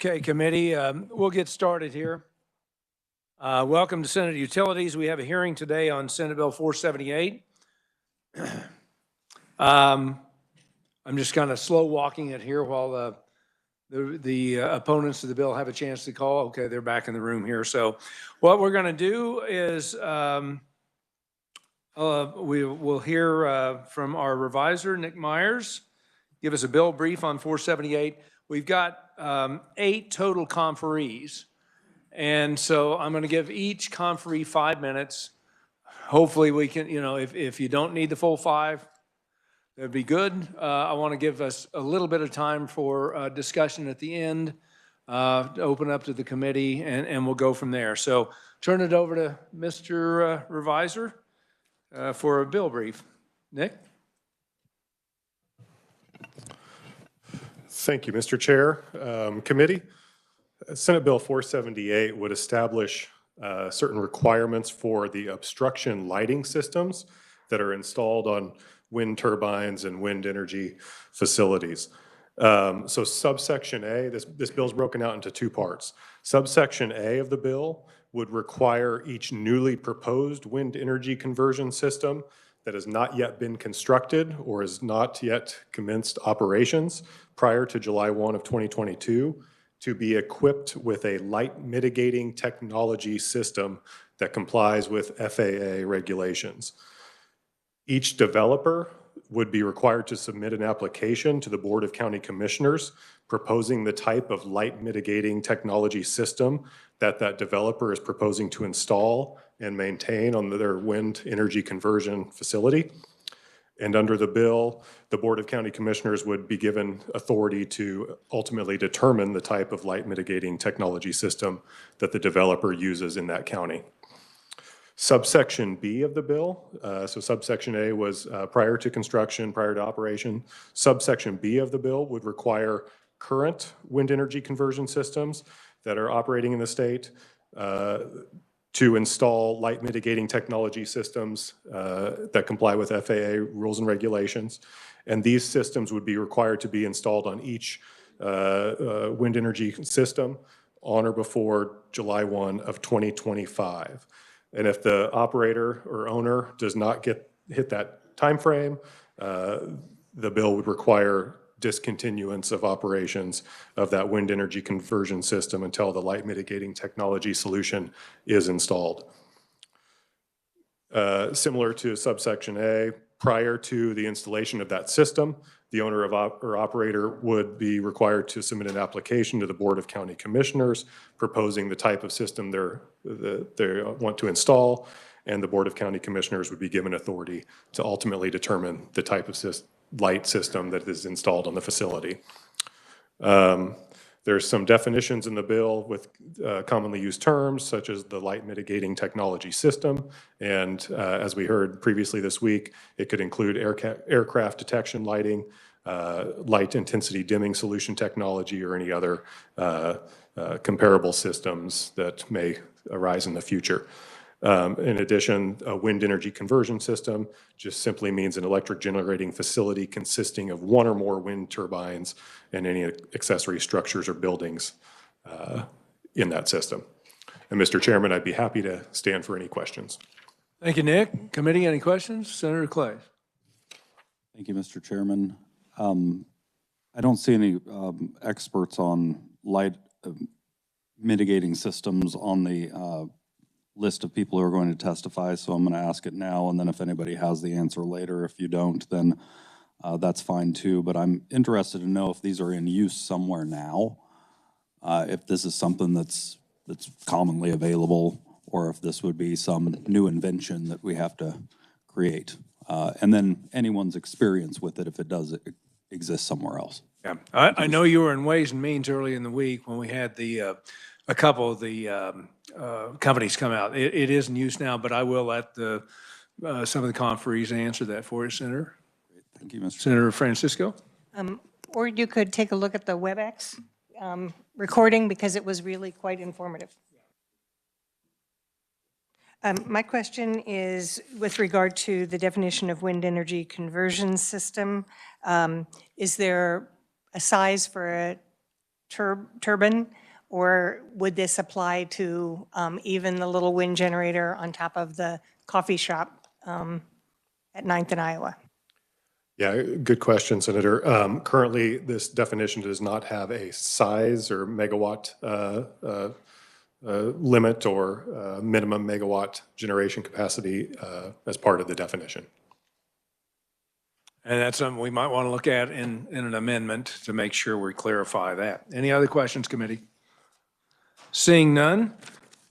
Okay, committee, we'll get started here. Welcome to Senate Utilities. We have a hearing today on Senate Bill 478. I'm just kind of slow walking it here while the opponents of the bill have a chance to call. Okay, they're back in the room here. So what we're going to do is we will hear from our reviser, Nick Myers, give us a bill brief on 478. We've got 8 total conferees. And so I'm going to give each conferee 5 minutes. Hopefully we can, if you don't need the full 5, that'd be good. I want to give us a little bit of time for discussion at the end, to open up to the committee, and we'll go from there. So turn it over to Mr. Reviser for a bill brief. Nick? Thank you, Mr. Chair. Committee, Senate Bill 478 would establish certain requirements for the obstruction lighting systems that are installed on wind turbines and wind energy facilities. So subsection A, this bill is broken out into 2 parts. Subsection A of the bill would require each newly proposed wind energy conversion system that has not yet been constructed or has not yet commenced operations prior to July 1 of 2022 to be equipped with a light mitigating technology system that complies with FAA regulations. Each developer would be required to submit an application to the Board of County Commissioners proposing the type of light mitigating technology system that developer is proposing to install and maintain on their wind energy conversion facility. And under the bill, the Board of County Commissioners would be given authority to ultimately determine the type of light mitigating technology system that the developer uses in that county. Subsection B of the bill, so subsection A was prior to construction, prior to operation. Subsection B of the bill would require current wind energy conversion systems that are operating in the state to install light mitigating technology systems that comply with FAA rules and regulations. And these systems would be required to be installed on each wind energy system on or before July 1 of 2025. And if the operator or owner does not hit that time frame, the bill would require discontinuance of operations of that wind energy conversion system until the light mitigating technology solution is installed. Similar to subsection A, prior to the installation of that system, the owner or operator would be required to submit an application to the Board of County Commissioners proposing the type of system they want to install, and the Board of County Commissioners would be given authority to ultimately determine the type of light system that is installed on the facility. There's some definitions in the bill with commonly used terms such as the light mitigating technology system, and as we heard previously this week, it could include aircraft detection lighting, light intensity dimming solution technology, or any other comparable systems that may arise in the future. In addition, a wind energy conversion system just simply means an electric generating facility consisting of 1 or more wind turbines and any accessory structures or buildings in that system. And Mr. Chairman, I'd be happy to stand for any questions. Thank you, Nick. Committee, any questions? Senator Clay. Thank you, Mr. Chairman. I don't see any experts on light mitigating systems on the list of people who are going to testify, so I'm going to ask it now, and then if anybody has the answer later. If you don't, then that's fine too, but I'm interested to know if these are in use somewhere now, if this is something that's commonly available, or if this would be some new invention that we have to create, and then anyone's experience with it if it does exist somewhere else. Yeah, I know you were in Ways and Means early in the week when we had the a couple of the companies come out. It is in use now, but I will let some of the conferees answer that for you, Senator. Great. Thank you, Mr. Senator Francisco. Or you could take a look at the WebEx recording because it was really quite informative. My question is with regard to the definition of wind energy conversion system. Is there a size for turbine? Or would this apply to even the little wind generator on top of the coffee shop at 9th and Iowa? Yeah, good question, Senator. Currently, this definition does not have a size or megawatt limit or minimum megawatt generation capacity as part of the definition. And that's something we might want to look at in an amendment to make sure we clarify that. Any other questions, committee? Seeing none,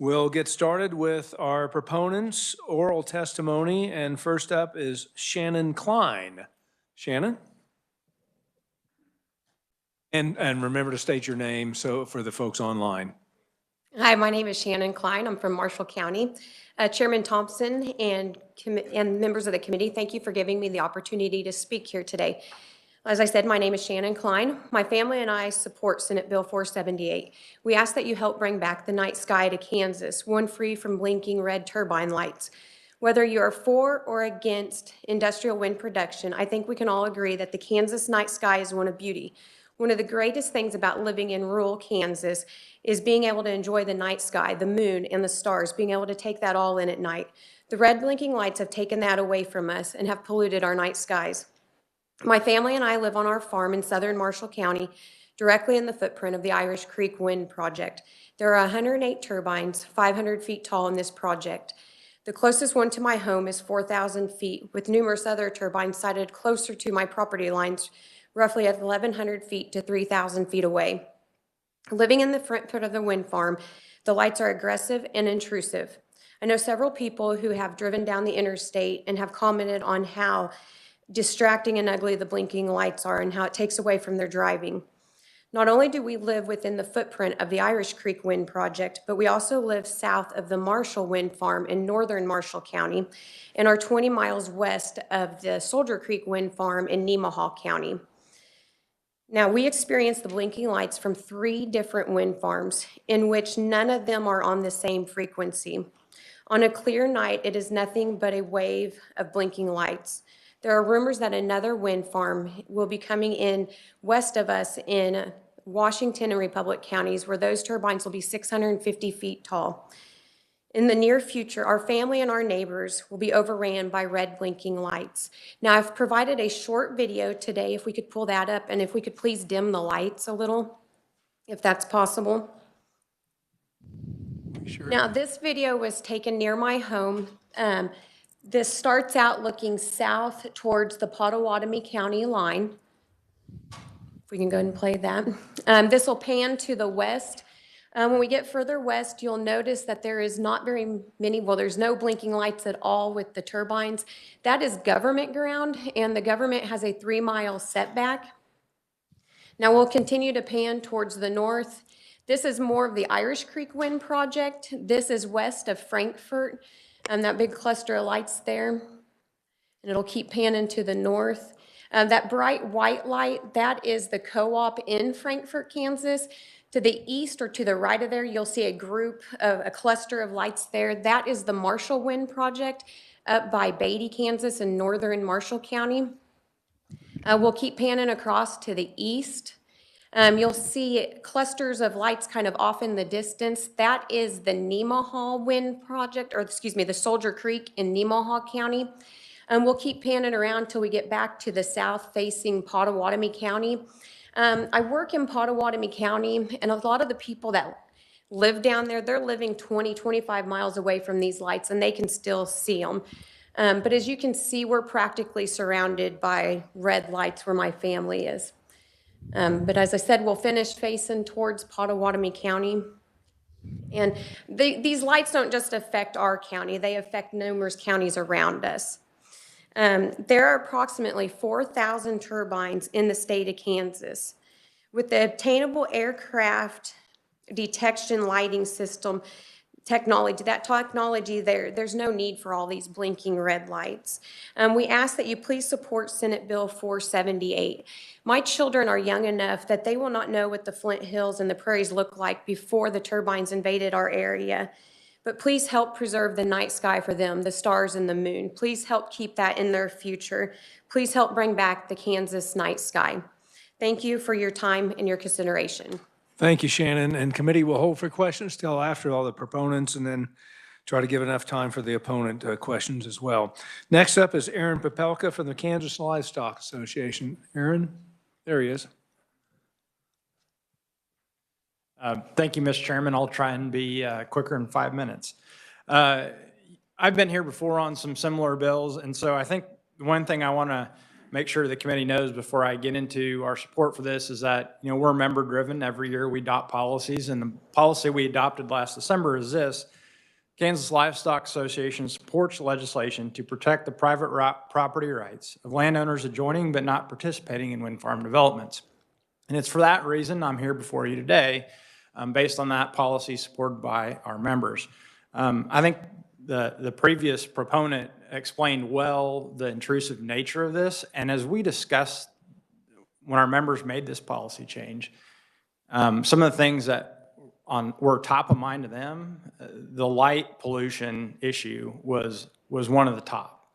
we'll get started with our proponents' oral testimony. And first up is Shannon Klein. Shannon? And remember to state your name so for the folks online. Hi, my name is Shannon Klein. I'm from Marshall County. Chairman Thompson and members of the committee, thank you for giving me the opportunity to speak here today. As I said, my name is Shannon Klein. My family and I support Senate Bill 478. We ask that you help bring back the night sky to Kansas, one free from blinking red turbine lights. Whether you are for or against industrial wind production, I think we can all agree that the Kansas night sky is one of beauty. One of the greatest things about living in rural Kansas is being able to enjoy the night sky, the moon, and the stars, being able to take that all in at night. The red blinking lights have taken that away from us and have polluted our night skies. My family and I live on our farm in southern Marshall County, directly in the footprint of the Irish Creek Wind Project. There are 108 turbines, 500 feet tall in this project. The closest one to my home is 4,000 feet, with numerous other turbines sited closer to my property lines, roughly at 1,100 feet to 3,000 feet away. Living in the footprint of the wind farm, the lights are aggressive and intrusive. I know several people who have driven down the interstate and have commented on how distracting and ugly the blinking lights are and how it takes away from their driving. Not only do we live within the footprint of the Irish Creek Wind Project, but we also live south of the Marshall Wind Farm in northern Marshall County and are 20 miles west of the Soldier Creek Wind Farm in Nemaha County. Now, we experience the blinking lights from 3 different wind farms, in which none of them are on the same frequency. On a clear night, it is nothing but a wave of blinking lights. There are rumors that another wind farm will be coming in west of us in Washington and Republic counties, where those turbines will be 650 feet tall. In the near future, our family and our neighbors will be overran by red blinking lights. Now, I've provided a short video today, if we could pull that up, and if we could please dim the lights a little, if that's possible. Sure. Now, this video was taken near my home. This starts out looking south towards the Pottawatomie County line. If we can go ahead and play that. This will pan to the west. When we get further west, you'll notice that there is not very many, well, there's no blinking lights at all with the turbines. That is government ground, and the government has a 3-mile setback. Now we'll continue to pan towards the north. This is more of the Irish Creek Wind Project. This is west of Frankfort, and that big cluster of lights there. And it'll keep panning to the north. That bright white light, that is the co-op in Frankfort, Kansas. To the east or to the right of there, you'll see a cluster of lights there. That is the Marshall Wind Project up by Beatty, Kansas in northern Marshall County. We'll keep panning across to the east. You'll see clusters of lights kind of off in the distance. That is the Nemaha Wind Project, or excuse me, the Soldier Creek in Nemaha County. We'll keep panning around till we get back to the south-facing Pottawatomie County. I work in Pottawatomie County, and a lot of the people that live down there, they're living 20, 25 miles away from these lights, and they can still see them. But as you can see, we're practically surrounded by red lights where my family is. But as I said, we'll finish facing towards Pottawatomie County. And these lights don't just affect our county, they affect numerous counties around us. There are approximately 4,000 turbines in the state of Kansas. With the obtainable aircraft detection lighting system technology, there's no need for all these blinking red lights. We ask that you please support Senate Bill 478. My children are young enough that they will not know what the Flint Hills and the prairies look like before the turbines invaded our area. But please help preserve the night sky for them, the stars and the moon. Please help keep that in their future. Please help bring back the Kansas night sky. Thank you for your time and your consideration. Thank you, Shannon. And committee will hold for questions till after all the proponents and then try to give enough time for the opponent questions as well. Next up is Aaron Papelka from the Kansas Livestock Association. Aaron, there he is. Thank you, Mr. Chairman. I'll try and be quicker in 5 minutes. I've been here before on some similar bills, and so I think the one thing I want to make sure the committee knows before I get into our support for this is that, you know, we're member-driven. Every year we adopt policies, and the policy we adopted last December is this: Kansas Livestock Association supports legislation to protect the private property rights of landowners adjoining but not participating in wind farm developments. And it's for that reason I'm here before you today, based on that policy supported by our members. I think the previous proponent explained well the intrusive nature of this, and as we discussed when our members made this policy change, some of the things that were top of mind to them, the light pollution issue was one of the top.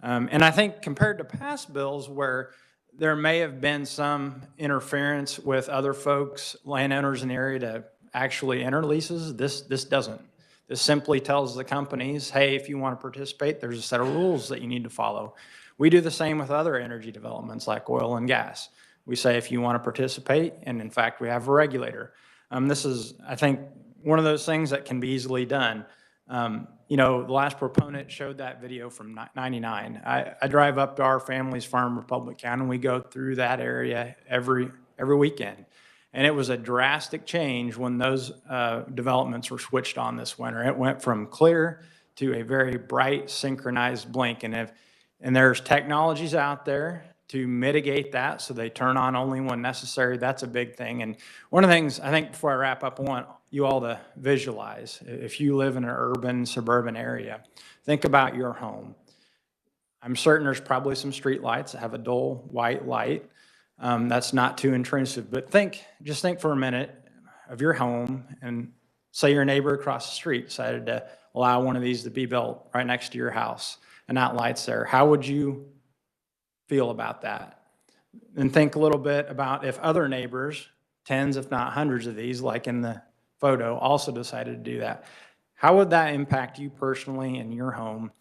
And I think compared to past bills where there may have been some interference with other folks, landowners in the area to actually enter leases, this doesn't. This simply tells the companies, hey, if you want to participate, there's a set of rules that you need to follow. We do the same with other energy developments like oil and gas. We say if you want to participate, and in fact, we have a regulator. This is, I think, one of those things that can be easily done. You know, the last proponent showed that video from '99. I drive up to our family's farm, Republic County, and we go through that area every weekend. And it was a drastic change when those developments were switched on this winter. It went from clear to a very bright, synchronized blink. And there's technologies out there to mitigate that, so they turn on only when necessary. That's a big thing. And one of the things, I think before I wrap up, I want you all to visualize. If you live in an urban, suburban area, think about your home. I'm certain there's probably some street lights that have a dull white light. That's not too intrusive, but just think for a minute of your home, and say your neighbor across the street decided to allow one of these to be built right next to your house and that light's there. How would you feel about that? And think a little bit about if other neighbors, tens if not hundreds of these, like in the photo, also decided to do that. How would that impact you personally in your home?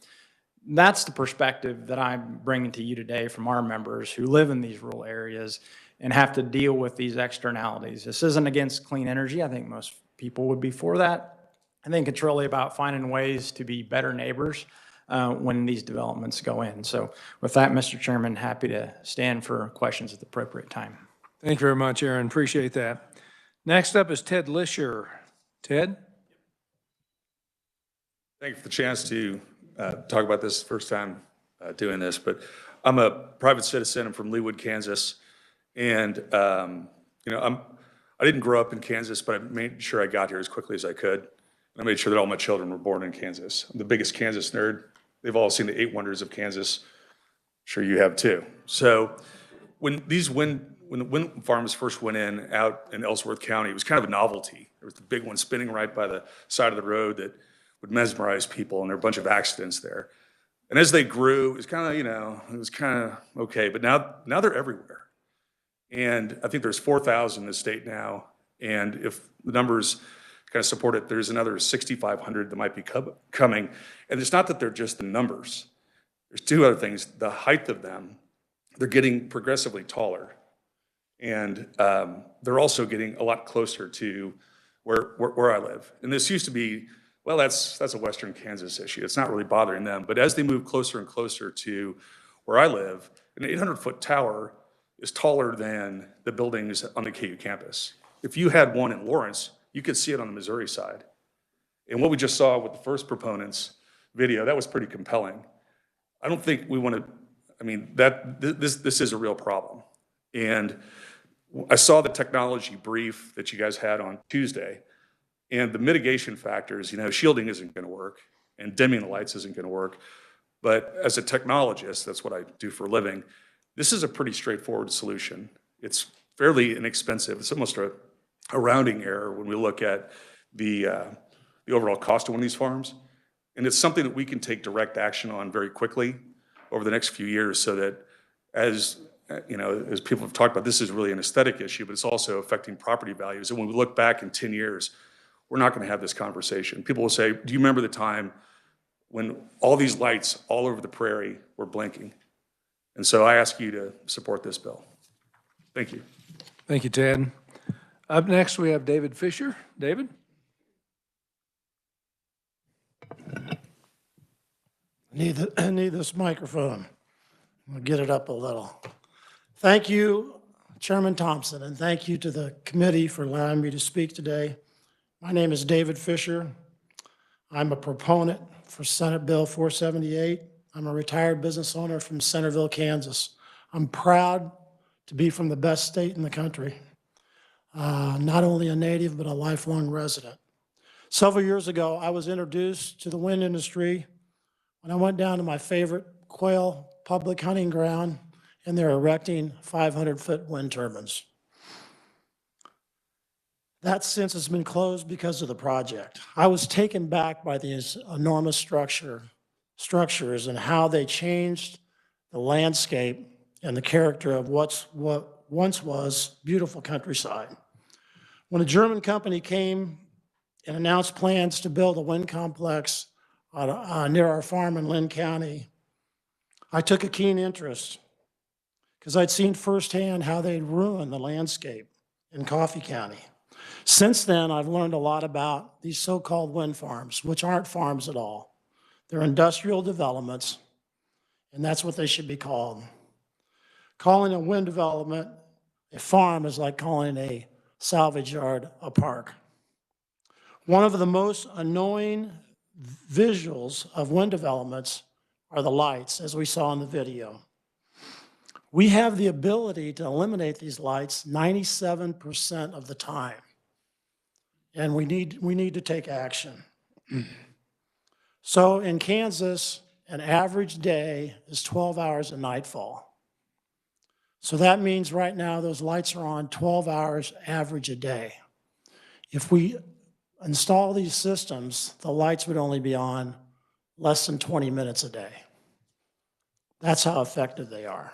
That's the perspective that I'm bringing to you today from our members who live in these rural areas and have to deal with these externalities. This isn't against clean energy. I think most people would be for that. I think it's really about finding ways to be better neighbors when these developments go in. So with that, Mr. Chairman, happy to stand for questions at the appropriate time. Thank you very much, Aaron. Appreciate that. Next up is Ted Lisher. Ted? Thank you for the chance to talk about this first time doing this, but I'm a private citizen. I'm from Leawood, Kansas, and you know, I didn't grow up in Kansas, but I made sure I got here as quickly as I could. And I made sure that all my children were born in Kansas. I'm the biggest Kansas nerd. They've all seen the 8 Wonders of Kansas. I'm sure you have too. So when the wind farms first went in out in Ellsworth County, it was kind of a novelty. There was the big one spinning right by the side of the road that would mesmerize people, and there were a bunch of accidents there. And as they grew, it was kind of, you know, it was kind of okay, but now they're everywhere. And I think there's 4,000 in the state now, and if the numbers kind of support it, there's another 6,500 that might be coming. And it's not that they're just the numbers. There's 2 other things. The height of them, they're getting progressively taller. And they're also getting a lot closer to where I live. And this used to be, well, that's a Western Kansas issue. It's not really bothering them. But as they move closer and closer to where I live, an 800-foot tower is taller than the buildings on the KU campus. If you had one in Lawrence, you could see it on the Missouri side. And what we just saw with the first proponent's video, that was pretty compelling. I don't think we want to, I mean, this is a real problem. And I saw the technology brief that you guys had on Tuesday, and the mitigation factors, you know, shielding isn't going to work, and dimming the lights isn't going to work. But as a technologist, that's what I do for a living, this is a pretty straightforward solution. It's fairly inexpensive. It's almost a rounding error when we look at the overall cost of one of these farms. And it's something that we can take direct action on very quickly over the next few years, so that as you know, as people have talked about, this is really an aesthetic issue, but it's also affecting property values. And when we look back in 10 years, we're not going to have this conversation. People will say, do you remember the time when all these lights all over the prairie were blinking? And so I ask you to support this bill. Thank you. Thank you, Ted. Up next, we have David Fisher. David? I need this microphone. I'll get it up a little. Thank you, Chairman Thompson, and thank you to the committee for allowing me to speak today. My name is David Fisher. I'm a proponent for Senate Bill 478. I'm a retired business owner from Centerville, Kansas. I'm proud to be from the best state in the country. Not only a native, but a lifelong resident. Several years ago, I was introduced to the wind industry when I went down to my favorite quail public hunting ground, and they're erecting 500-foot wind turbines. That since has been closed because of the project. I was taken back by these enormous structures and how they changed the landscape and the character of what once was beautiful countryside. When a German company came and announced plans to build a wind complex near our farm in Lynn County, I took a keen interest because I'd seen firsthand how they'd ruined the landscape in Coffee County. Since then, I've learned a lot about these so-called wind farms, which aren't farms at all. They're industrial developments, and that's what they should be called. Calling a wind development a farm is like calling a salvage yard a park. One of the most annoying visuals of wind developments are the lights, as we saw in the video. We have the ability to eliminate these lights 97% of the time, and we need to take action. So in Kansas, an average day is 12 hours at nightfall. So that means right now those lights are on 12 hours average a day. If we install these systems, the lights would only be on less than 20 minutes a day. That's how effective they are.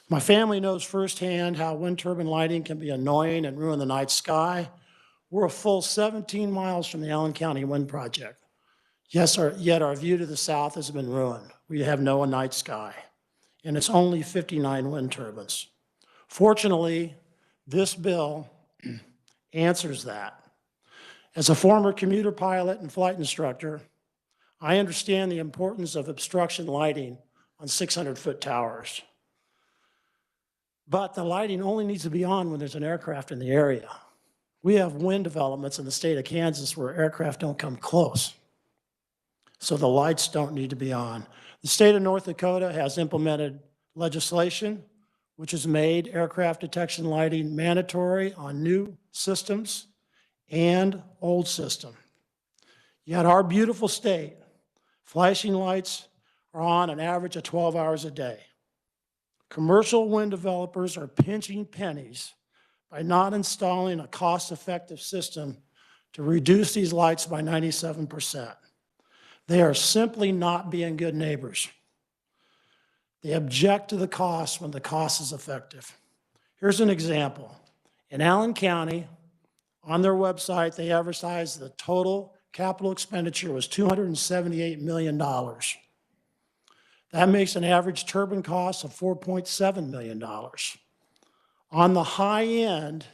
My family knows firsthand how wind turbine lighting can be annoying and ruin the night sky. We're a full 17 miles from the Allen County Wind Project. Yet our view to the south has been ruined. We have no night sky, and it's only 59 wind turbines. Fortunately, this bill answers that. As a former commuter pilot and flight instructor, I understand the importance of obstruction lighting on 600-foot towers. But the lighting only needs to be on when there's an aircraft in the area. We have wind developments in the state of Kansas where aircraft don't come close. So the lights don't need to be on. The state of North Dakota has implemented legislation which has made aircraft detection lighting mandatory on new systems and old system. Yet our beautiful state, flashing lights are on an average of 12 hours a day. Commercial wind developers are pinching pennies by not installing a cost-effective system to reduce these lights by 97%. They are simply not being good neighbors. They object to the cost when the cost is effective. Here's an example. In Allen County, on their website, they advertised the total capital expenditure was $278 million. That makes an average turbine cost of $4.7 million. On the high end,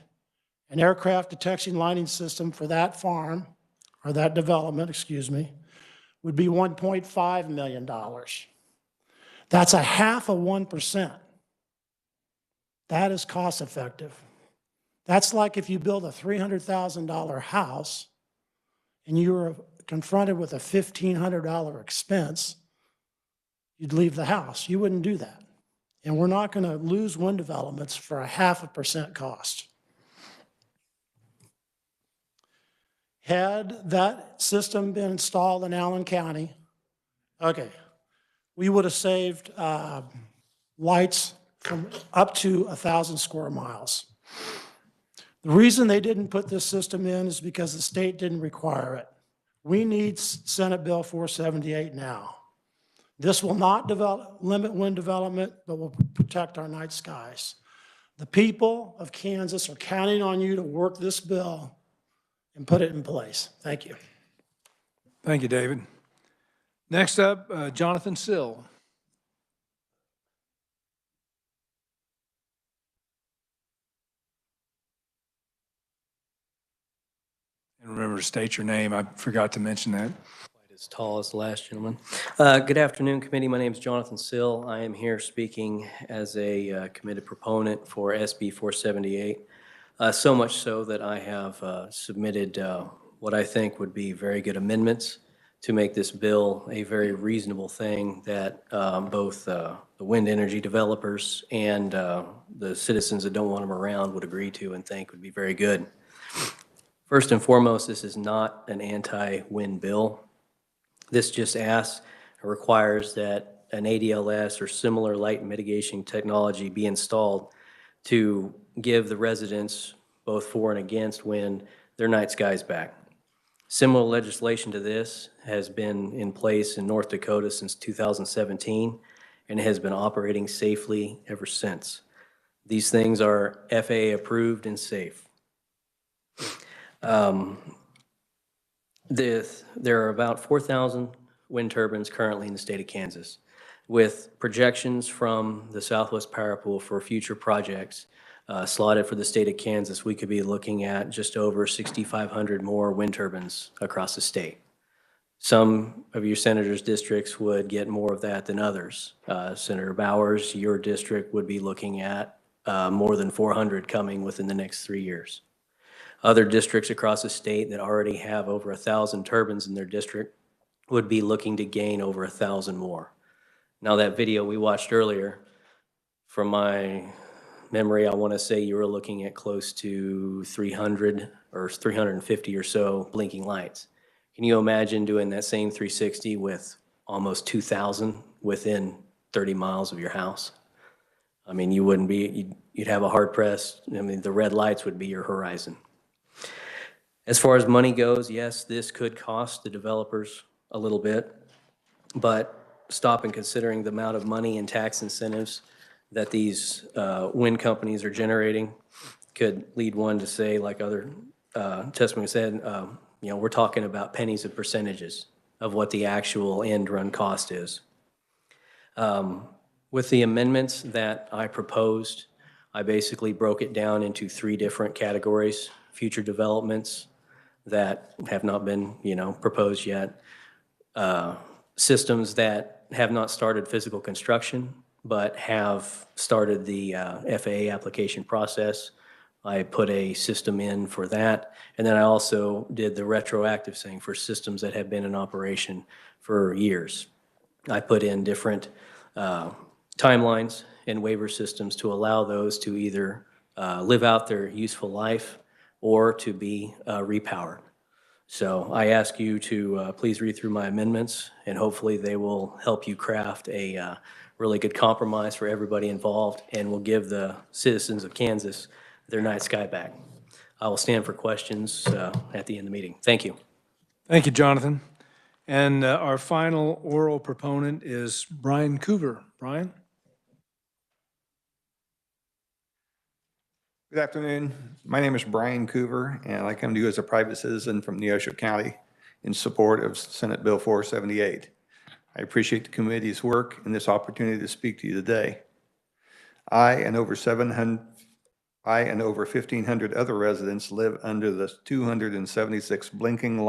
an aircraft detection lighting system for that farm, or that development, excuse me, would be $1.5 million. That's 0.5%. That is cost effective. That's like if you build a $300,000 house and you were confronted with a $1,500 expense, you'd leave the house. You wouldn't do that. And we're not going to lose wind developments for 0.5% cost. Had that system been installed in Allen County, okay, we would have saved lights from up to 1,000 square miles. The reason they didn't put this system in is because the state didn't require it. We need Senate Bill 478 now. This will not limit wind development, but will protect our night skies. The people of Kansas are counting on you to work this bill and put it in place. Thank you. Thank you, David. Next up, Jonathan Sill. And remember to state your name. I forgot to mention that. As tall as the last gentleman. Good afternoon, committee. My name is Jonathan Sill. I am here speaking as a committed proponent for SB 478. So much so that I have submitted what I think would be very good amendments to make this bill a very reasonable thing that both the wind energy developers and the citizens that don't want them around would agree to and think would be very good. First and foremost, this is not an anti-wind bill. This just asks or requires that an ADLS or similar light mitigation technology be installed to give the residents, both for and against wind, their night skies back. Similar legislation to this has been in place in North Dakota since 2017 and has been operating safely ever since. These things are FAA approved and safe. There are about 4,000 wind turbines currently in the state of Kansas. With projections from the Southwest Power Pool for future projects slotted for the state of Kansas, we could be looking at just over 6,500 more wind turbines across the state. Some of your senators' districts would get more of that than others. Senator Bowers, your district would be looking at more than 400 coming within the next 3 years. Other districts across the state that already have over 1,000 turbines in their district would be looking to gain over 1,000 more. Now, that video we watched earlier, from my memory, I want to say you were looking at close to 300 or 350 or so blinking lights. Can you imagine doing that same 360 with almost 2,000 within 30 miles of your house? I mean, you wouldn't be, you'd have a hard press. I mean, the red lights would be your horizon. As far as money goes, yes, this could cost the developers a little bit, but stop and considering the amount of money and tax incentives that these wind companies are generating could lead one to say, like other testimony said, you know, we're talking about pennies of percentages of what the actual end run cost is. With the amendments that I proposed, I basically broke it down into 3 different categories: future developments that have not been, you know, proposed yet, systems that have not started physical construction but have started the FAA application process. I put a system in for that, and then I also did the retroactive thing for systems that have been in operation for years. I put in different timelines and waiver systems to allow those to either live out their useful life or to be repowered. So I ask you to please read through my amendments, and hopefully they will help you craft a really good compromise for everybody involved and will give the citizens of Kansas their night sky back. I will stand for questions at the end of the meeting. Thank you. Thank you, Jonathan. And our final oral proponent is Brian Coover. Brian? Good afternoon. My name is Brian Coover, and I come to you as a private citizen from Neosho County in support of Senate Bill 478. I appreciate the committee's work and this opportunity to speak to you today. I and over 1,500 other residents live under the 276 blinking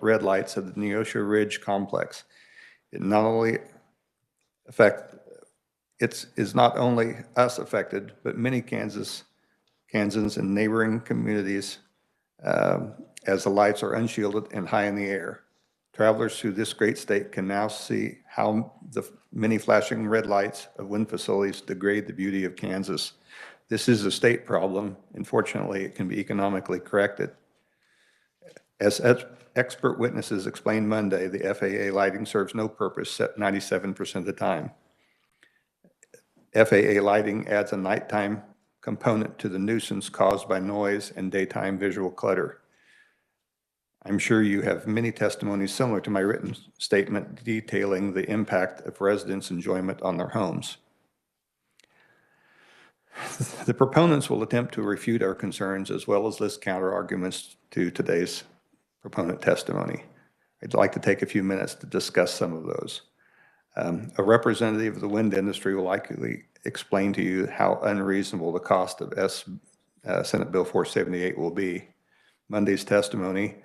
red lights of the Neosho Ridge complex. It is not only us affected, but many Kansans and neighboring communities as the lights are unshielded and high in the air. Travelers through this great state can now see how the many flashing red lights of wind facilities degrade the beauty of Kansas. This is a state problem, and fortunately, it can be economically corrected. As expert witnesses explained Monday, the FAA lighting serves no purpose 97% of the time. FAA lighting adds a nighttime component to the nuisance caused by noise and daytime visual clutter. I'm sure you have many testimonies similar to my written statement detailing the impact of residents' enjoyment on their homes. The proponents will attempt to refute our concerns as well as list counter-arguments to today's proponent testimony. I'd like to take a few minutes to discuss some of those. A representative of the wind industry will likely explain to you how unreasonable the cost of Senate Bill 478 will be. Monday's testimony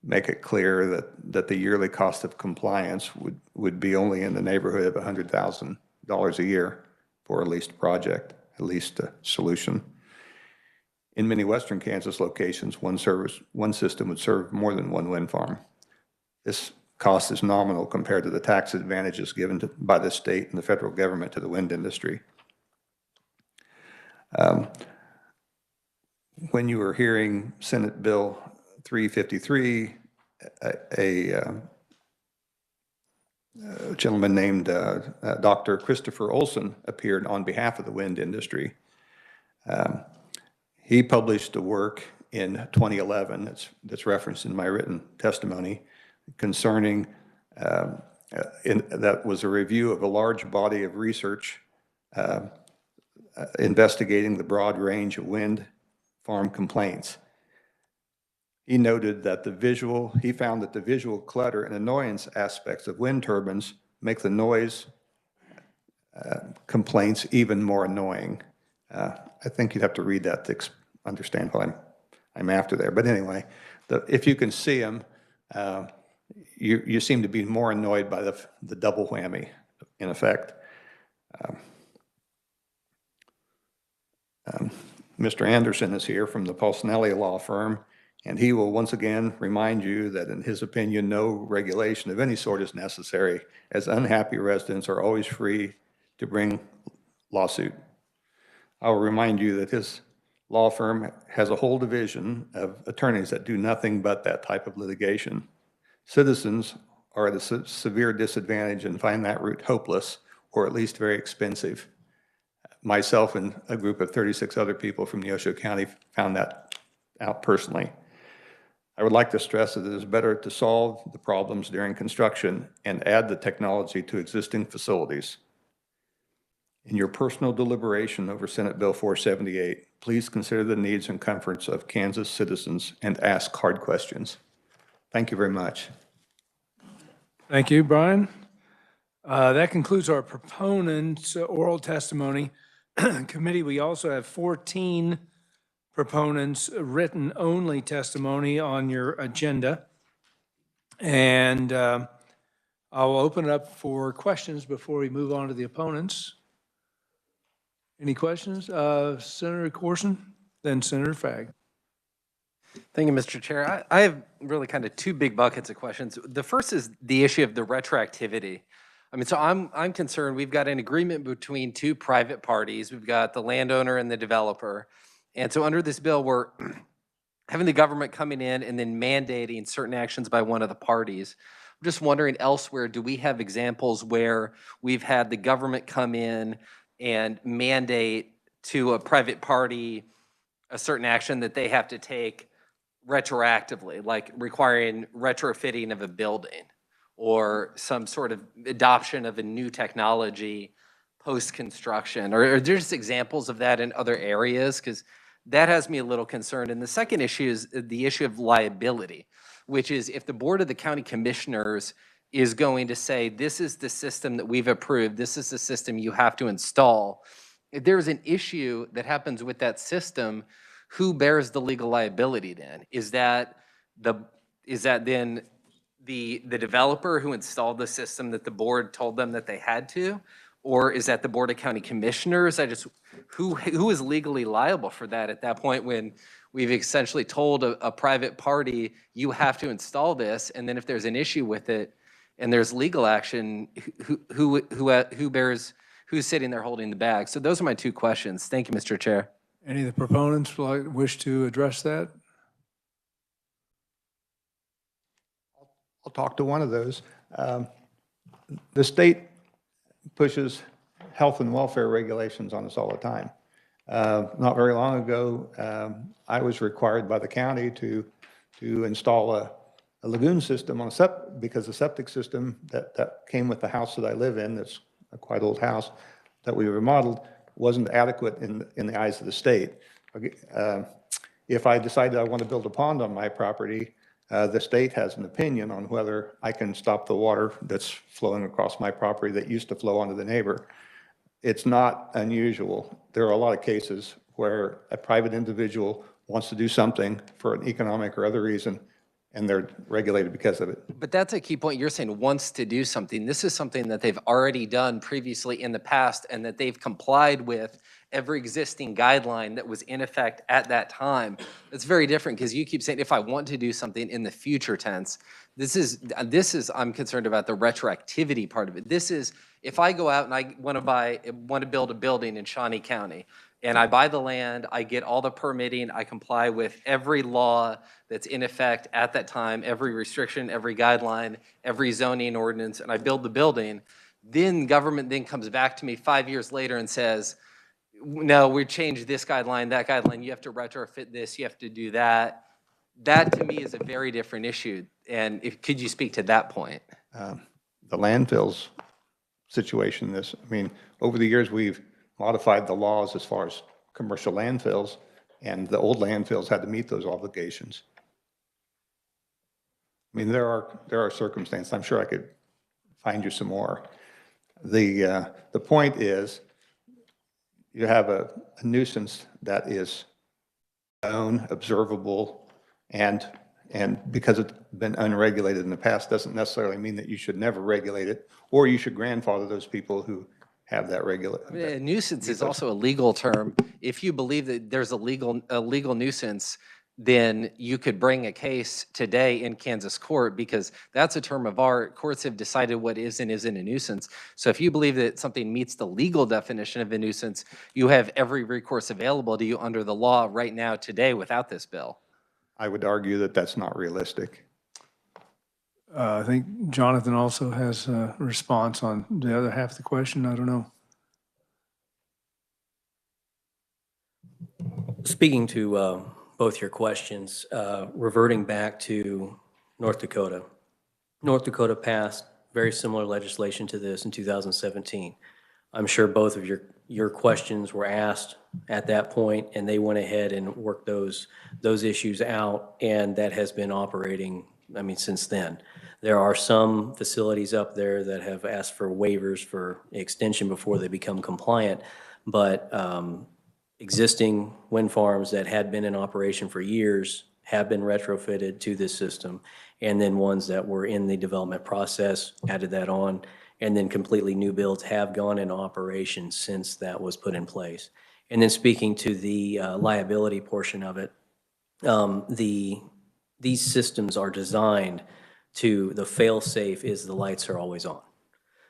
make it clear that the yearly cost of compliance would be only in the neighborhood of $100,000 a year for a leased project, at least a solution. In many western Kansas locations, one system would serve more than one wind farm. This cost is nominal compared to the tax advantages given by the state and the federal government to the wind industry. When you were hearing Senate Bill 353, a gentleman named Dr. Christopher Olson appeared on behalf of the wind industry. He published a work in 2011 that's referenced in my written testimony concerning, that was a review of a large body of research investigating the broad range of wind farm complaints. He noted that he found that the visual clutter and annoyance aspects of wind turbines make the noise complaints even more annoying. I think you'd have to read that to understand what I'm after there. But anyway, if you can see them, you seem to be more annoyed by the double whammy, in effect. Mr. Anderson is here from the Pulcinelli law firm, and he will once again remind you that in his opinion, no regulation of any sort is necessary, as unhappy residents are always free to bring lawsuit. I'll remind you that his law firm has a whole division of attorneys that do nothing but that type of litigation. Citizens are at a severe disadvantage and find that route hopeless, or at least very expensive. Myself and a group of 36 other people from Neosho County found that out personally. I would like to stress that it is better to solve the problems during construction and add the technology to existing facilities. In your personal deliberation over Senate Bill 478, please consider the needs and comforts of Kansas citizens and ask hard questions. Thank you very much. Thank you, Brian. That concludes our proponent's oral testimony. Committee, we also have 14 proponents' written-only testimony on your agenda. And I'll open it up for questions before we move on to the opponents. Any questions? Senator Corson, then Senator Fagg. Thank you, Mr. Chair. I have really kind of two big buckets of questions. The first is the issue of the retroactivity. I mean, so I'm concerned we've got an agreement between two private parties. We've got the landowner and the developer. And so under this bill, we're having the government coming in and then mandating certain actions by one of the parties. I'm just wondering elsewhere, do we have examples where we've had the government come in and mandate to a private party a certain action that they have to take retroactively, like requiring retrofitting of a building or some sort of adoption of a new technology post-construction? Or are there just examples of that in other areas? Because that has me a little concerned. And the second issue is the issue of liability, which is if the Board of the County Commissioners is going to say, this is the system that we've approved, this is the system you have to install, if there's an issue that happens with that system, who bears the legal liability then? Is that then the developer who installed the system that the board told them that they had to? Or is that the Board of County Commissioners? Who is legally liable for that at that point when we've essentially told a private party, you have to install this, and then if there's an issue with it and there's legal action, who's sitting there holding the bag? So those are my two questions. Thank you, Mr. Chair. Any of the proponents wish to address that? I'll talk to one of those. The state pushes health and welfare regulations on us all the time. Not very long ago, I was required by the county to install a lagoon system on a because the septic system that came with the house that I live in, that's a quite old house that we remodeled, wasn't adequate in the eyes of the state. If I decided I want to build a pond on my property, the state has an opinion on whether I can stop the water that's flowing across my property that used to flow onto the neighbor. It's not unusual. There are a lot of cases where a private individual wants to do something for an economic or other reason, and they're regulated because of it. But that's a key point. You're saying wants to do something. This is something that they've already done previously in the past and that they've complied with every existing guideline that was in effect at that time. It's very different because you keep saying, if I want to do something in the future tense, this is, I'm concerned about the retroactivity part of it. This is, if I go out and I want to build a building in Shawnee County, and I buy the land, I get all the permitting, I comply with every law that's in effect at that time, every restriction, every guideline, every zoning ordinance, and I build the building, then government then comes back to me 5 years later and says, no, we changed this guideline, that guideline, you have to retrofit this, you have to do that. That to me is a very different issue. And could you speak to that point? The landfills situation, over the years, we've modified the laws as far as commercial landfills, and the old landfills had to meet those obligations. There are circumstances. I'm sure I could find you some more. The point is, you have a nuisance that is known, observable, and because it's been unregulated in the past doesn't necessarily mean that you should never regulate it, or you should grandfather those people who have that regulation. Nuisance is also a legal term. If you believe that there's a legal nuisance, then you could bring a case today in Kansas court because that's a term of art. Courts have decided what is and isn't a nuisance. So if you believe that something meets the legal definition of a nuisance, you have every recourse available to you under the law right now today without this bill. I would argue that that's not realistic. I think Jonathan also has a response on the other half of the question. I don't know. Speaking to both your questions, reverting back to North Dakota. North Dakota passed very similar legislation to this in 2017. I'm sure both of your questions were asked at that point, and they went ahead and worked those issues out, and that has been operating, since then. There are some facilities up there that have asked for waivers for extension before they become compliant, but existing wind farms that had been in operation for years have been retrofitted to this system, and then ones that were in the development process added that on, and then completely new builds have gone into operation since that was put in place. And then speaking to the liability portion of it, these systems are designed to, the fail-safe is the lights are always on.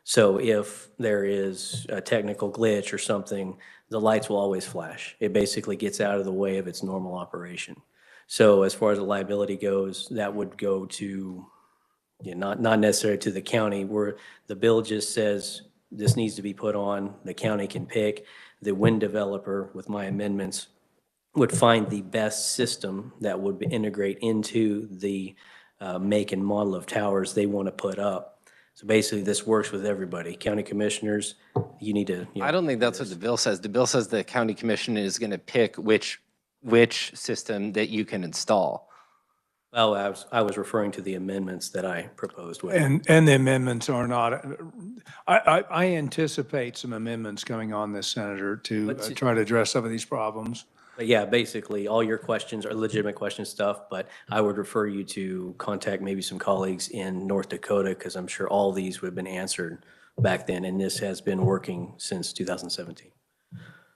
So if there is a technical glitch or something, the lights will always flash. It basically gets out of the way of its normal operation. So as far as the liability goes, that would go to, not necessarily to the county, where the bill just says this needs to be put on, the county can pick. The wind developer, with my amendments, would find the best system that would integrate into the make and model of towers they want to put up. So basically, this works with everybody. County commissioners, you need to. I don't think that's what the bill says. The bill says the county commission is going to pick which system that you can install. Oh, I was referring to the amendments that I proposed with. And the amendments are not, I anticipate some amendments coming on this, Senator, to try to address some of these problems. But yeah, basically, all your questions are legitimate question stuff, but I would refer you to contact maybe some colleagues in North Dakota, because I'm sure all these would have been answered back then, and this has been working since 2017.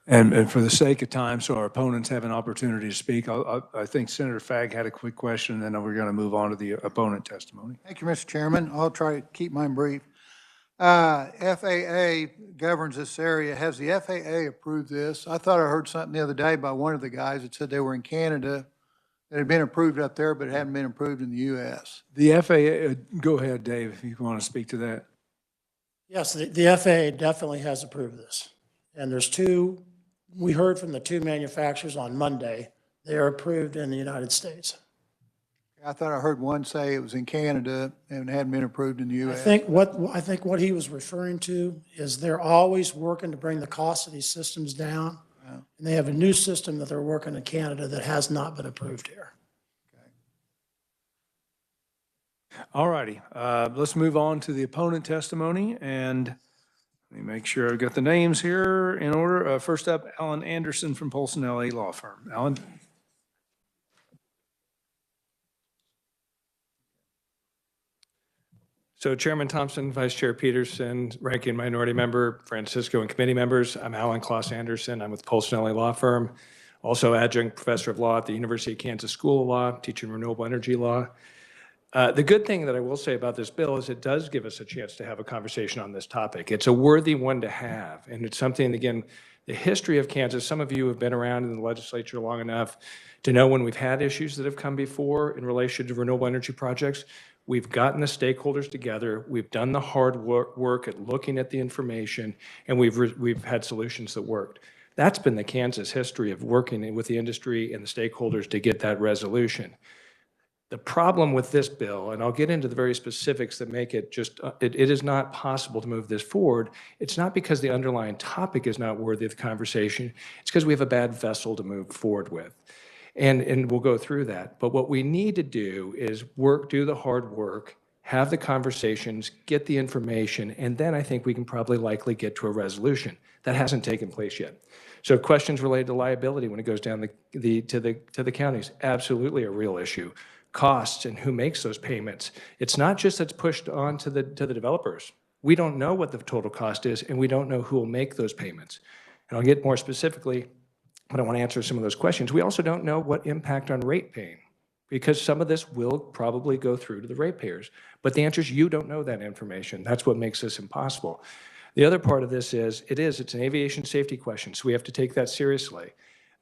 And for the sake of time, so our opponents have an opportunity to speak, I think Senator Fagg had a quick question, and then we're going to move on to the opponent testimony. Thank you, Mr. Chairman. I'll try to keep mine brief. FAA governs this area. Has the FAA approved this? I thought I heard something the other day by one of the guys that said they were in Canada, that had been approved up there, but it hadn't been approved in the U.S. The FAA, go ahead, Dave, if you want to speak to that. Yes, the FAA definitely has approved this. And there's two, we heard from the two manufacturers on Monday, they are approved in the United States. I thought I heard one say it was in Canada and hadn't been approved in the I US. think what he was referring to is they're always working to bring the cost of these systems down. And they have a new system that they're working in Canada that has not been approved here. All righty, let's move on to the opponent testimony, and let me make sure I've got the names here in order. First up, Alan Anderson from Polson LA Law Firm. Alan? So Chairman Thompson, Vice Chair Peterson, Ranking Minority Member Francisco, and committee members, I'm Alan Kloss Anderson. I'm with Polson LA Law Firm, also adjunct professor of law at the University of Kansas School of Law, teaching renewable energy law. The good thing that I will say about this bill is it does give us a chance to have a conversation on this topic. It's a worthy one to have, and it's something, again, the history of Kansas, some of you have been around in the legislature long enough to know when we've had issues that have come before in relation to renewable energy projects, we've gotten the stakeholders together, we've done the hard work at looking at the information, and we've had solutions that worked. That's been the Kansas history of working with the industry and the stakeholders to get that resolution. The problem with this bill, and I'll get into the very specifics that make it just, it is not possible to move this forward. It's not because the underlying topic is not worthy of the conversation. It's because we have a bad vessel to move forward with. And we'll go through that. But what we need to do is do the hard work, have the conversations, get the information, and then I think we can probably likely get to a resolution. That hasn't taken place yet. So questions related to liability when it goes down to the counties, absolutely a real issue. Costs and who makes those payments. It's not just that's pushed on to the developers. We don't know what the total cost is, and we don't know who will make those payments. And I'll get more specifically, but I want to answer some of those questions. We also don't know what impact on rate paying, because some of this will probably go through to the ratepayers. But the answer is you don't know that information. That's what makes this impossible. The other part of this is, it's an aviation safety question, so we have to take that seriously.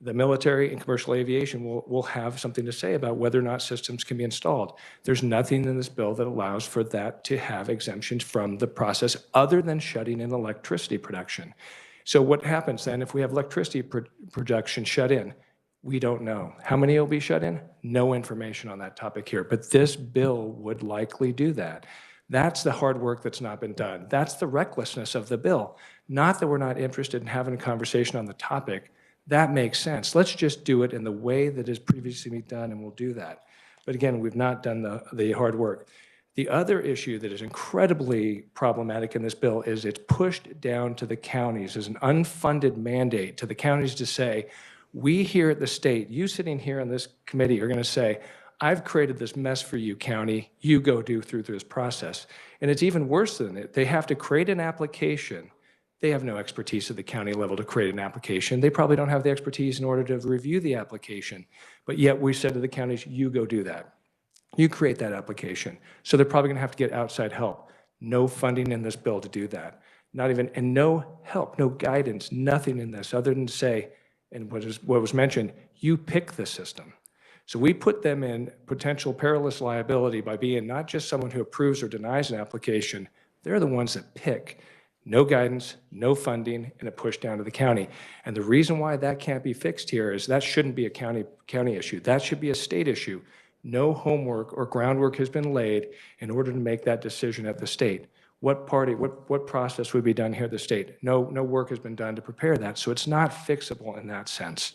The military and commercial aviation will have something to say about whether or not systems can be installed. There's nothing in this bill that allows for that to have exemptions from the process other than shutting in electricity production. So what happens then if we have electricity production shut in? We don't know. How many will be shut in? No information on that topic here, but this bill would likely do that. That's the hard work that's not been done. That's the recklessness of the bill. Not that we're not interested in having a conversation on the topic. That makes sense. Let's just do it in the way that has previously been done, and we'll do that. But again, we've not done the hard work. The other issue that is incredibly problematic in this bill is it's pushed down to the counties as an unfunded mandate to the counties to say, we here at the state, you sitting here on this committee are going to say, I've created this mess for you, county. You go through this process. And it's even worse than it. They have to create an application. They have no expertise at the county level to create an application. They probably don't have the expertise in order to review the application. But yet we said to the counties, you go do that. You create that application. So they're probably gonna have to get outside help. No funding in this bill to do that. Not even, and no help, no guidance, nothing in this other than to say, and what was mentioned, you pick the system. So we put them in potential perilous liability by being not just someone who approves or denies an application, they're the ones that pick. No guidance, no funding, and a push down to the county. And the reason why that can't be fixed here is that shouldn't be a county issue. That should be a state issue. No homework or groundwork has been laid in order to make that decision at the state. What process would be done here at the state? No work has been done to prepare that, so it's not fixable in that sense.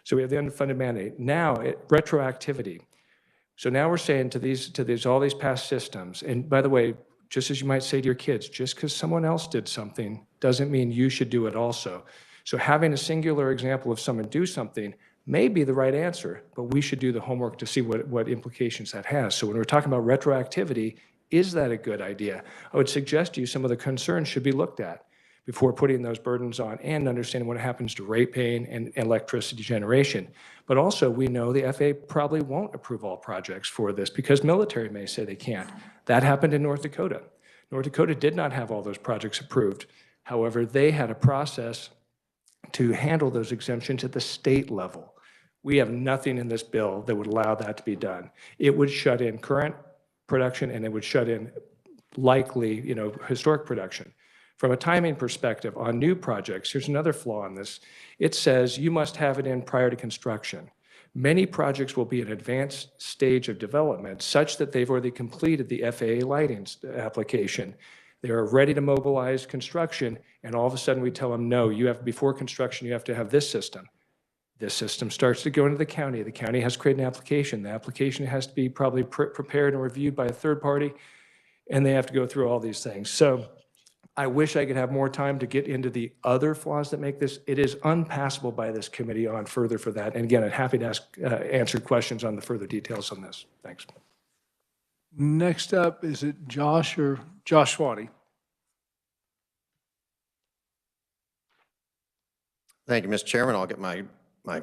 So we have the unfunded mandate. Now, retroactivity. So now we're saying to all these past systems, and by the way, just as you might say to your kids, just because someone else did something doesn't mean you should do it also. So having a singular example of someone do something may be the right answer, but we should do the homework to see what implications that has. So when we're talking about retroactivity, is that a good idea? I would suggest to you some of the concerns should be looked at before putting those burdens on and understanding what happens to rate paying and electricity generation. But also we know the FAA probably won't approve all projects for this because military may say they can't. That happened in North Dakota. North Dakota did not have all those projects approved. However, they had a process to handle those exemptions at the state level. We have nothing in this bill that would allow that to be done. It would shut in current production and it would shut in likely, historic production. From a timing perspective on new projects, here's another flaw in this. It says you must have it in prior to construction. Many projects will be an advanced stage of development such that they've already completed the FAA lighting application. They are ready to mobilize construction, and all of a sudden we tell them, no, you have, before construction, you have to have this system. This system starts to go into the county. The county has created an application. The application has to be probably prepared and reviewed by a third party, and they have to go through all these things. So I wish I could have more time to get into the other flaws that make this. It is unpassable by this committee on further for that. And again, I'm happy to answer questions on the further details on this. Thanks. Next up, is it Josh or Josh Swati? Thank you, Mr. Chairman. I'll get my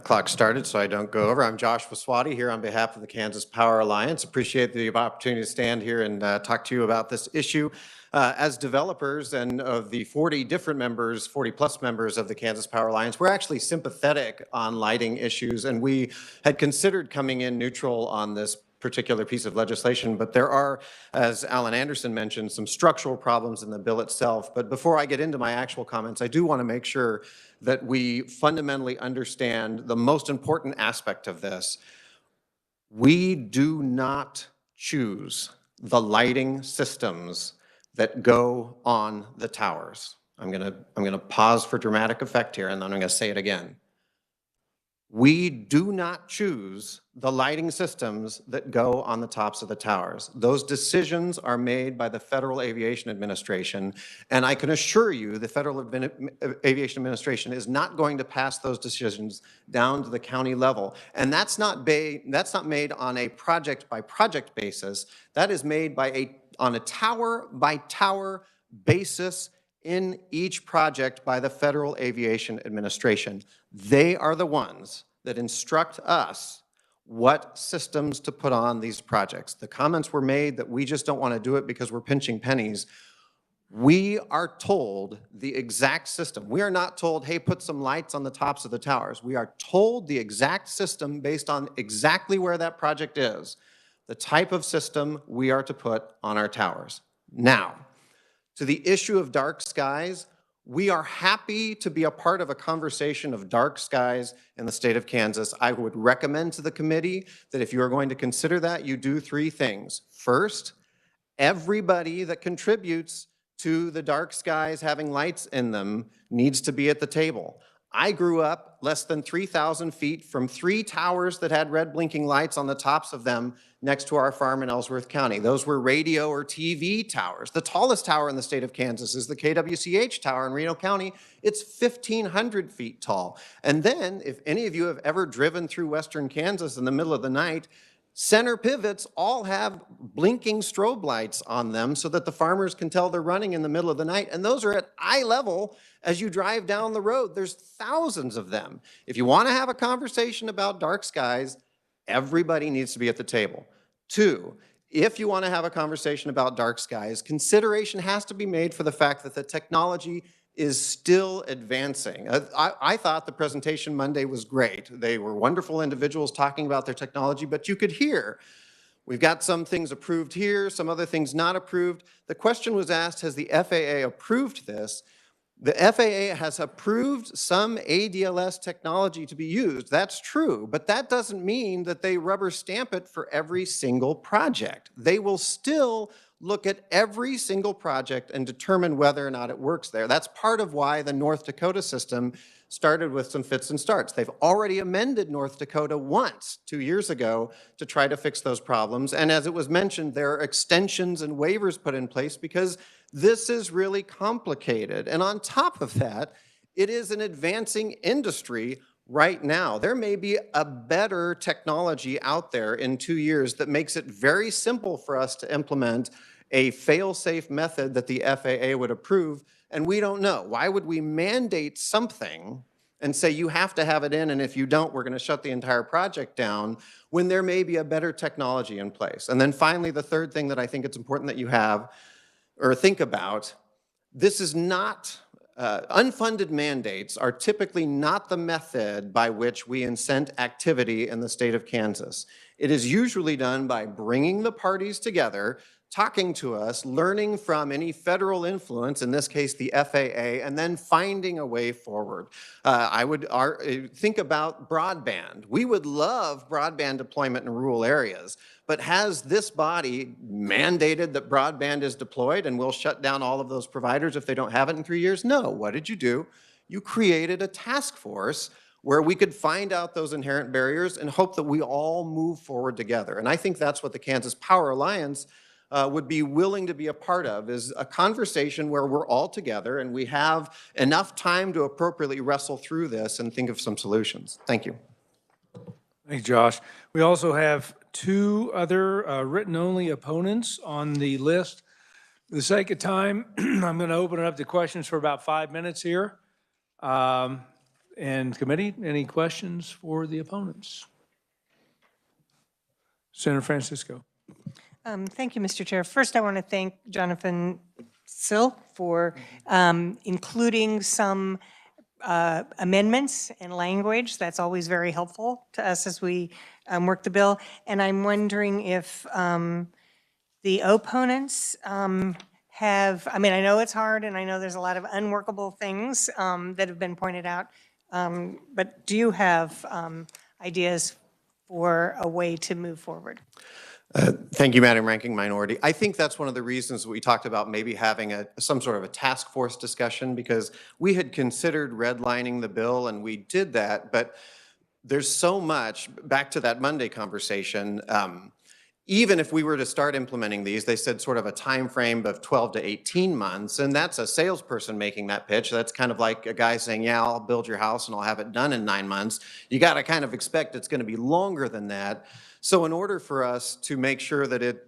clock started so I don't go over. I'm Josh Swati here on behalf of the Kansas Power Alliance. Appreciate the opportunity to stand here and talk to you about this issue. As developers and of the 40 different members, 40 plus members of the Kansas Power Alliance, we're actually sympathetic on lighting issues, and we had considered coming in neutral on this particular piece of legislation, but there are, as Alan Anderson mentioned, some structural problems in the bill itself. But before I get into my actual comments, I do want to make sure that we fundamentally understand the most important aspect of this. We do not choose the lighting systems that go on the towers. I'm gonna pause for dramatic effect here, and then I'm gonna say it again. We do not choose the lighting systems that go on the tops of the towers. Those decisions are made by the Federal Aviation Administration, and I can assure you the Federal Aviation Administration is not going to pass those decisions down to the county level. And that's not made on a project-by-project basis. That is made on a tower-by-tower basis in each project by the Federal Aviation Administration. They are the ones that instruct us what systems to put on these projects. The comments were made that we just don't want to do it because we're pinching pennies. We are told the exact system. We are not told, hey, put some lights on the tops of the towers. We are told the exact system based on exactly where that project is, the type of system we are to put on our towers. Now, to the issue of dark skies, we are happy to be a part of a conversation of dark skies in the state of Kansas. I would recommend to the committee that if you are going to consider that, you do three things. First, everybody that contributes to the dark skies having lights in them needs to be at the table. I grew up less than 3,000 feet from 3 towers that had red blinking lights on the tops of them next to our farm in Ellsworth County. Those were radio or TV towers. The tallest tower in the state of Kansas is the KWCH tower in Reno County. It's 1,500 feet tall. And then, if any of you have ever driven through western Kansas in the middle of the night, center pivots all have blinking strobe lights on them so that the farmers can tell they're running in the middle of the night. And those are at eye level as you drive down the road. There's thousands of them. If you want to have a conversation about dark skies, everybody needs to be at the table. 2, if you want to have a conversation about dark skies, consideration has to be made for the fact that the technology is still advancing. I thought the presentation Monday was great. They were wonderful individuals talking about their technology, but you could hear, we've got some things approved here, some other things not approved. The question was asked, has the FAA approved this? The FAA has approved some ADLS technology to be used. That's true, but that doesn't mean that they rubber stamp it for every single project. They will still look at every single project and determine whether or not it works there. That's part of why the North Dakota system started with some fits and starts. They've already amended North Dakota once 2 years ago to try to fix those problems. And as it was mentioned, there are extensions and waivers put in place because this is really complicated. And on top of that, it is an advancing industry right now. There may be a better technology out there in 2 years that makes it very simple for us to implement a fail-safe method that the FAA would approve, and we don't know. Why would we mandate something and say you have to have it in, and if you don't, we're going to shut the entire project down, when there may be a better technology in place? And then finally, the third thing that I think it's important that you have or think about, this is not unfunded mandates are typically not the method by which we incent activity in the state of Kansas. It is usually done by bringing the parties together, talking to us, learning from any federal influence, in this case, the FAA, and then finding a way forward. I would think about broadband. We would love broadband deployment in rural areas, but has this body mandated that broadband is deployed and we'll shut down all of those providers if they don't have it in 3 years? No. What did you do? You created a task force where we could find out those inherent barriers and hope that we all move forward together. And I think that's what the Kansas Power Alliance would be willing to be a part of, is a conversation where we're all together and we have enough time to appropriately wrestle through this and think of some solutions. Thank you. Thanks, Josh. We also have 2 other written-only opponents on the list. For the sake of time, I'm going to open it up to questions for about 5 minutes here. And committee, any questions for the opponents? Senator Francisco. Thank you, Mr. Chair. First, I want to thank Jonathan Sill for including some amendments and language. That's always very helpful to us as we work the bill. And I'm wondering if the opponents have, I mean, I know it's hard and I know there's a lot of unworkable things that have been pointed out, but do you have ideas for a way to move forward? Thank you, Madam Ranking Minority. I think that's one of the reasons we talked about maybe having some sort of a task force discussion, because we had considered redlining the bill and we did that, but there's so much, back to that Monday conversation, even if we were to start implementing these, they said sort of a time frame of 12 to 18 months, and that's a salesperson making that pitch. That's kind of like a guy saying, yeah, I'll build your house and I'll have it done in 9 months. You got to kind of expect it's going to be longer than that. So in order for us to make sure that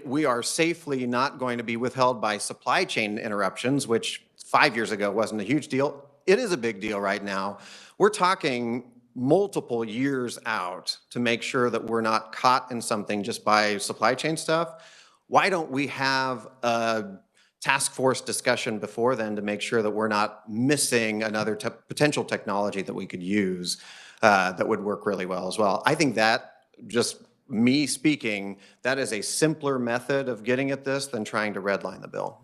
we are safely not going to be withheld by supply chain interruptions, which 5 years ago wasn't a huge deal, it is a big deal right now. We're talking multiple years out to make sure that we're not caught in something just by supply chain stuff. Why don't we have a task force discussion before then to make sure that we're not missing another potential technology that we could use that would work really well as well? I think that, just me speaking, that is a simpler method of getting at this than trying to redline the bill.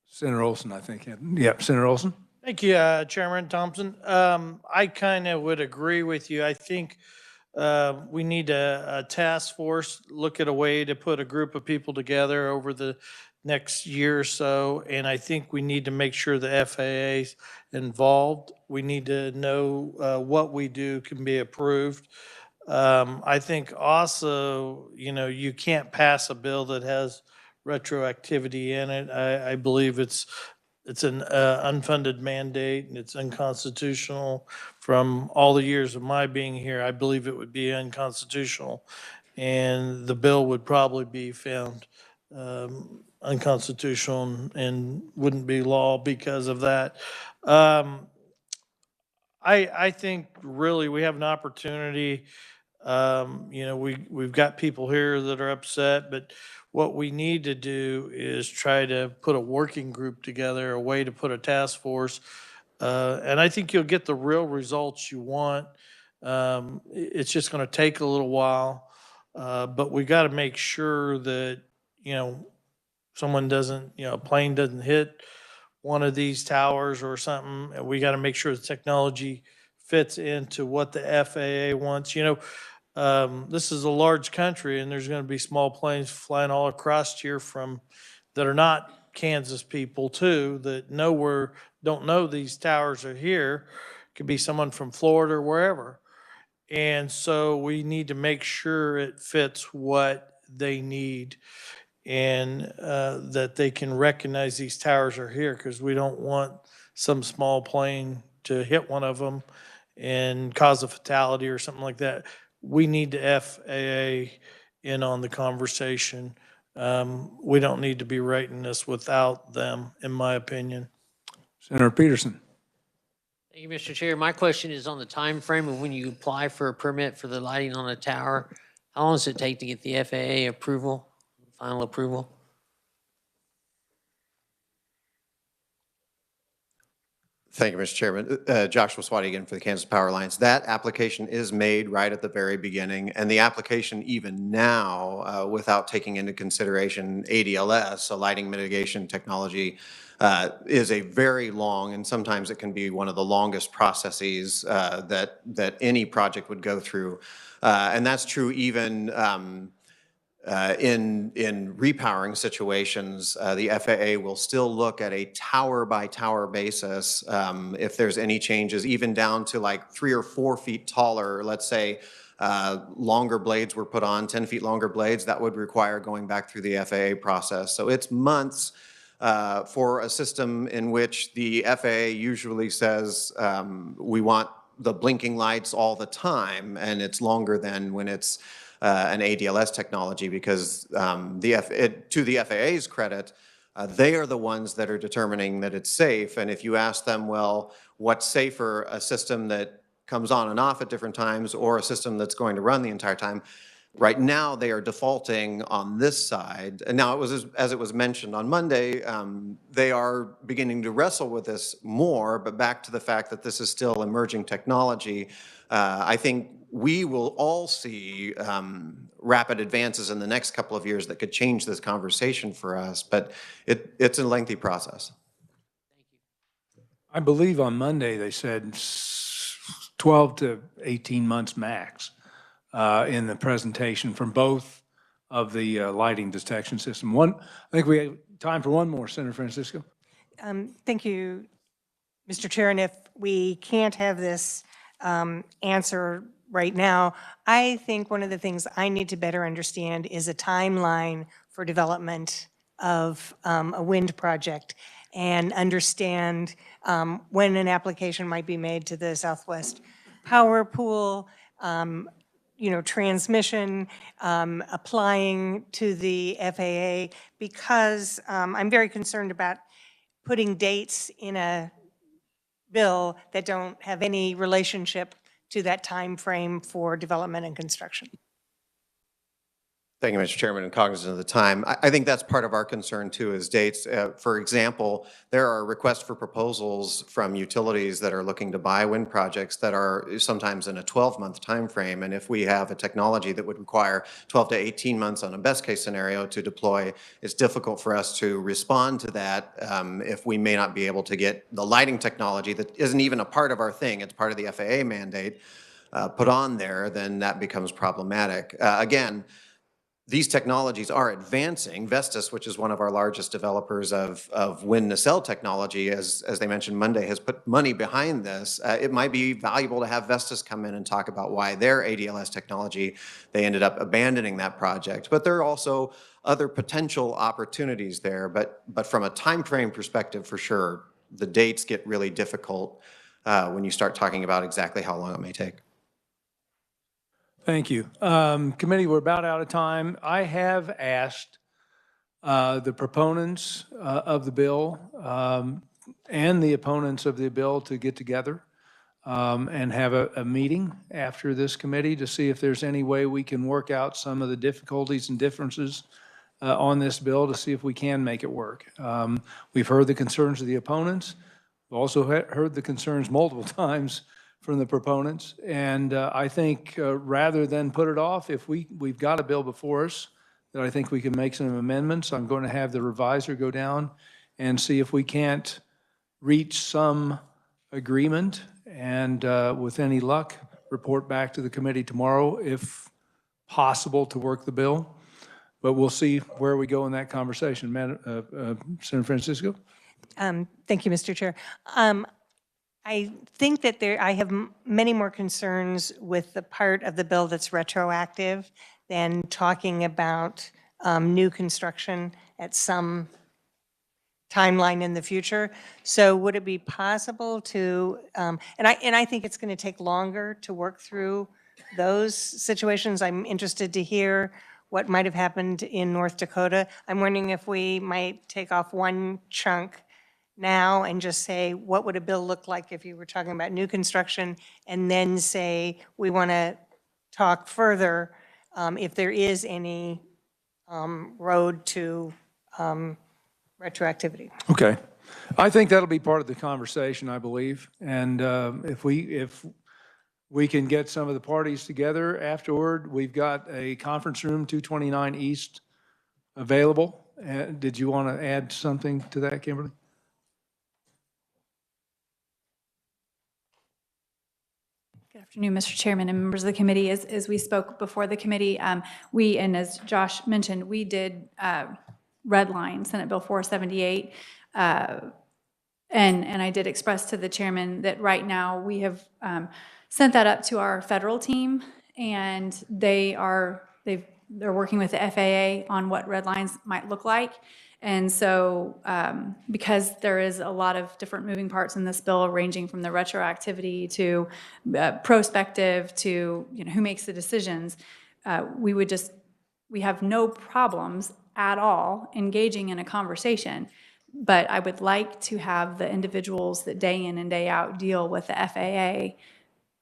Senator Olson, I think. Yeah, Senator Olson. Thank you, Chairman Thompson. I kind of would agree with you. I think we need a task force, look at a way to put a group of people together over the next year or so, and I think we need to make sure the FAA is involved. We need to know what we do can be approved. I think also, you know, you can't pass a bill that has retroactivity in it. I believe it's an unfunded mandate and it's unconstitutional. From all the years of my being here, I believe it would be unconstitutional, and the bill would probably be found unconstitutional and wouldn't be law because of that. I think really we have an opportunity. You know, we've got people here that are upset, but what we need to do is try to put a working group together, a way to put a task force. And I think you'll get the real results you want. It's just going to take a little while, but we got to make sure that, you know, someone doesn't, you know, a plane doesn't hit one of these towers or something. And we got to make sure the technology fits into what the FAA wants. You know, this is a large country and there's going to be small planes flying all across here from that are not Kansas people too, that don't know these towers are here. Could be someone from Florida or wherever. And so we need to make sure it fits what they need, and that they can recognize these towers are here, because we don't want some small plane to hit one of them and cause a fatality or something like that. We need the FAA in on the conversation. We don't need to be writing this without them, in my opinion. Senator Peterson. Thank you, Mr. Chair. My question is on the time frame of when you apply for a permit for the lighting on a tower. How long does it take to get the FAA approval, final approval? Thank you, Mr. Chairman. Joshua Swati again for the Kansas Power Alliance. That application is made right at the very beginning, and the application even now, without taking into consideration ADLS, so lighting mitigation technology, is a very long, and sometimes it can be one of the longest processes that any project would go through. And that's true even in repowering situations. The FAA will still look at a tower-by-tower basis if there's any changes, even down to like 3 or 4 feet taller. Let's say longer blades were put on, 10 feet longer blades, that would require going back through the FAA process. So it's months for a system in which the FAA usually says we want the blinking lights all the time, and it's longer than when it's an ADLS technology, because to the FAA's credit, they are the ones that are determining that it's safe. And if you ask them, well, what's safer, a system that comes on and off at different times or a system that's going to run the entire time? Right now, they are defaulting on this side. And now, it was as it was mentioned on Monday, they are beginning to wrestle with this more, but back to the fact that this is still emerging technology, I think we will all see rapid advances in the next couple of years that could change this conversation for us, but it's a lengthy process. I believe on Monday they said 12 to 18 months max in the presentation from both of the lighting detection system. I think we have time for one more, Senator Francisco. Thank you, Mr. Chair. And if we can't have this answer right now, I think one of the things I need to better understand is a timeline for development of a wind project, and understand when an application might be made to the Southwest Power Pool, transmission, applying to the FAA, because I'm very concerned about putting dates in a bill that don't have any relationship to that time frame for development and construction. Thank you, Mr. Chairman, and cognizant of the time. I think that's part of our concern too, is dates. For example, there are requests for proposals from utilities that are looking to buy wind projects that are sometimes in a 12-month time frame. And if we have a technology that would require 12 to 18 months on a best case scenario to deploy, it's difficult for us to respond to that if we may not be able to get the lighting technology that isn't even a part of our thing, it's part of the FAA mandate, put on there, then that becomes problematic. Again, these technologies are advancing. Vestas, which is one of our largest developers of wind nacelle technology, as they mentioned Monday, has put money behind this. It might be valuable to have Vestas come in and talk about why their ADLS technology, they ended up abandoning that project. But there are also other potential opportunities there. But from a time frame perspective, for sure, the dates get really difficult when you start talking about exactly how long it may take. Thank you. Committee, we're about out of time. I have asked the proponents of the bill and the opponents of the bill to get together and have a meeting after this committee to see if there's any way we can work out some of the difficulties and differences on this bill to see if we can make it work. We've heard the concerns of the opponents. We've also heard the concerns multiple times from the proponents, and I think rather than put it off, if we've got a bill before us that I think we can make some amendments, I'm going to have the reviser go down and see if we can't reach some agreement, and with any luck, report back to the committee tomorrow, if possible, to work the bill. But we'll see where we go in that conversation. Senator Francisco? Thank you, Mr. Chair. I think that I have many more concerns with the part of the bill that's retroactive than talking about new construction at some timeline in the future. So would it be possible to, and I think it's going to take longer to work through those situations. I'm interested to hear what might have happened in North Dakota. I'm wondering if we might take off one chunk now and just say, what would a bill look like if you were talking about new construction, and then say, we want to talk further if there is any road to retroactivity. Okay. I think that'll be part of the conversation, I believe. And if we can get some of the parties together afterward, we've got a conference room, 229 East, available. Did you want to add something to that, Kimberly? Good afternoon, Mr. Chairman and members of the committee. As we spoke before the committee, and as Josh mentioned, we did redline Senate Bill 478. And I did express to the chairman that right now we have sent that up to our federal team, and they're working with the FAA on what red lines might look like. And so because there is a lot of different moving parts in this bill, ranging from the retroactivity to prospective to who makes the decisions, we have no problems at all engaging in a conversation. But I would like to have the individuals that day in and day out deal with the FAA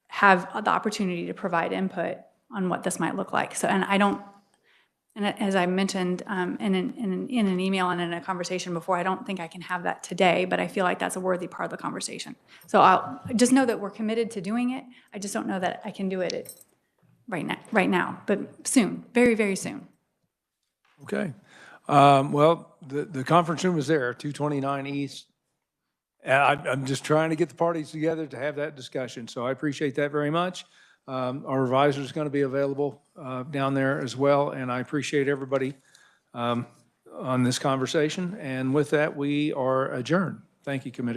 have the opportunity to provide input on what this might look like. So, and as I mentioned in an email and in a conversation before, I don't think I can have that today, but I feel like that's a worthy part of the conversation. So I'll just know that we're committed to doing it. I just don't know that I can do it right now, but soon, very, very soon. Okay. Well, the conference room is there, 229 East. I'm just trying to get the parties together to have that discussion, so I appreciate that very much. Our revisor is going to be available down there as well, and I appreciate everybody on this conversation. And with that, we are adjourned. Thank you, committee.